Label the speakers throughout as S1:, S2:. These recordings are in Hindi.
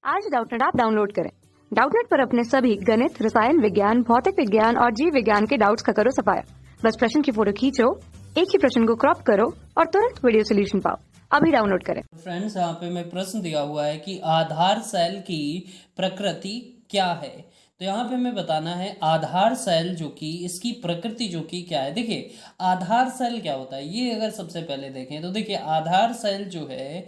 S1: आज डाउटनेट ऐप डाउनलोड करें। डाउटनेट पर अपने सभी गणित, रसायन विज्ञान, भौतिक विज्ञान और जीव विज्ञान के डाउट्स का करो सफाया। बस प्रश्न की फोटो खींचो, एक ही प्रश्न को क्रॉप करो और तुरंत वीडियो सोल्यूशन पाओ। अभी डाउनलोड करें।
S2: फ्रेंड्स, यहाँ पे मैं प्रश्न दिया हुआ है कि आधार सेल की प्रकृति क्या है। तो यहाँ पे मैं बताना है आधार सेल जो कि इसकी प्रकृति जो कि क्या है। देखिए आधार सेल क्या होता है, ये अगर सबसे पहले देखें तो देखिए आधार सेल जो है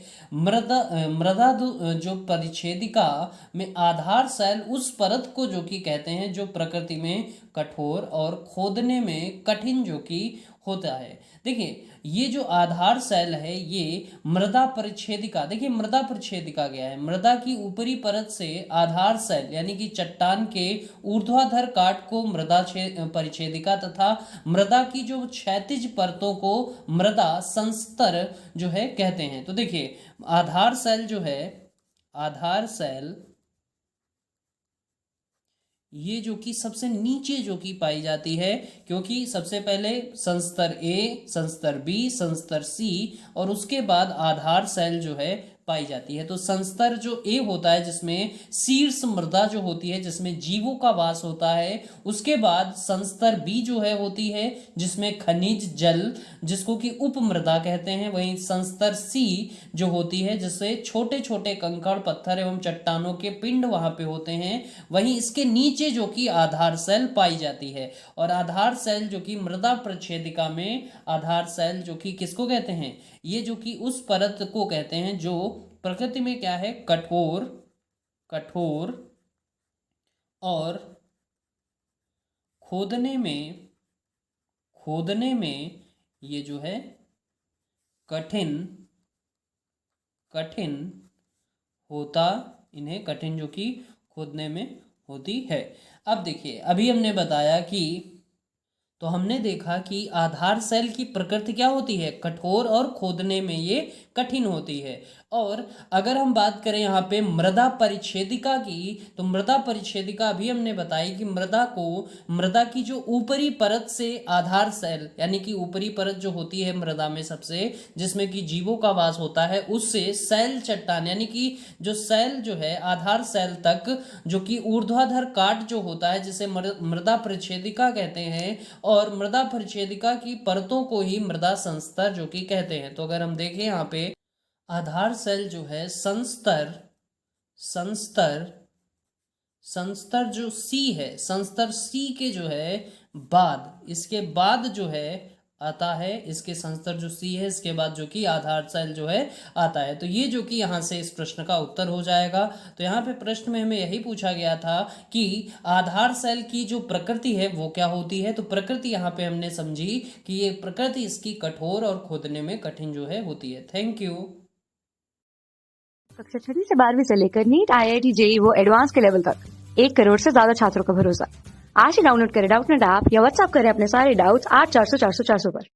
S2: जो परिच्छेदिका में आधार सेल उस परत को जो कि कहते हैं जो प्रकृति में कठोर और खोदने में कठिन जो कि होता है। देखिए ये जो आधार सेल है ये मृदा परिच्छेदिका, देखिए मृदा परिच्छेदिका क्या है, मृदा की ऊपरी परत से आधार सेल यानी कि चट्टान के ऊर्ध्वाधर काट को मृदा परिच्छेदिका तथा मृदा की जो क्षैतिज परतों को मृदा संस्तर जो है कहते हैं। तो देखिए आधार सेल जो है, आधार सेल ये जो कि सबसे नीचे जो कि पाई जाती है, क्योंकि सबसे पहले संस्तर ए, संस्तर बी, संस्तर सी और उसके बाद आधार सेल जो है पाई जाती है। तो संस्तर जो ए होता है जिसमें शीर्ष मृदा जो होती है जिसमें जीवों का वास होता है, उसके बाद संस्तर बी जो है होती है जिसमें खनिज जल जिसको कि उप मृदा कहते हैं। वहीं संस्तर सी जो होती है जिससे छोटे छोटे कंकड़ पत्थर एवं चट्टानों के पिंड वहां पे होते हैं। वहीं इसके नीचे जो कि आधार सेल पाई जाती है। और आधार सेल जो कि मृदा परिच्छेदिका में आधार सेल जो कि किसको कहते हैं, ये जो कि उस परत को कहते हैं जो प्रकृति में क्या है, कठोर कठोर और खोदने में ये जो है कठिन होता, इन्हें कठिन जो कि खोदने में होती है। अब देखिए अभी हमने बताया कि तो हमने देखा कि आधार सेल की प्रकृति क्या होती है, कठोर और खोदने में ये कठिन होती है। और अगर हम बात करें यहाँ पे मृदा परिच्छेदिका की, तो मृदा परिच्छेदिका अभी हमने बताई कि मृदा की जो ऊपरी परत से आधार सेल यानी कि ऊपरी परत जो होती है मृदा में सबसे जिसमें कि जीवों का वास होता है, उससे सेल चट्टान यानी कि जो सेल जो है आधार सेल तक जो कि ऊर्ध्वाधर काट जो होता है जिसे मृदा परिच्छेदिका कहते हैं। और मृदा परिच्छेदिका की परतों को ही मृदा संस्तर जो कि कहते हैं। तो अगर हम देखें यहाँ पे आधार सेल जो है संस्तर जो सी है, संस्तर सी के जो है बाद, इसके बाद जो है आता है, इसके संस्तर जो सी है इसके बाद जो कि आधार सेल जो है आता है। तो ये जो कि यहाँ से इस प्रश्न का उत्तर हो जाएगा। तो यहाँ पे प्रश्न में हमें यही पूछा गया था कि आधार सेल की जो प्रकृति है वो क्या होती है। तो प्रकृति यहाँ पे हमने समझी कि ये प्रकृति इसकी कठोर और खोदने में कठिन जो है होती है। Thank you.
S1: कक्षा 6 से 12वीं से लेकर नीट, IIT, JEE वो एडवांस के लेवल तक 1 करोड़ से ज्यादा छात्रों का भरोसा। आज ही डाउनलोड करें डाउटनेट ऐप या व्हाट्सएप करें अपने सारे डाउट्स 8400 400 400 पर।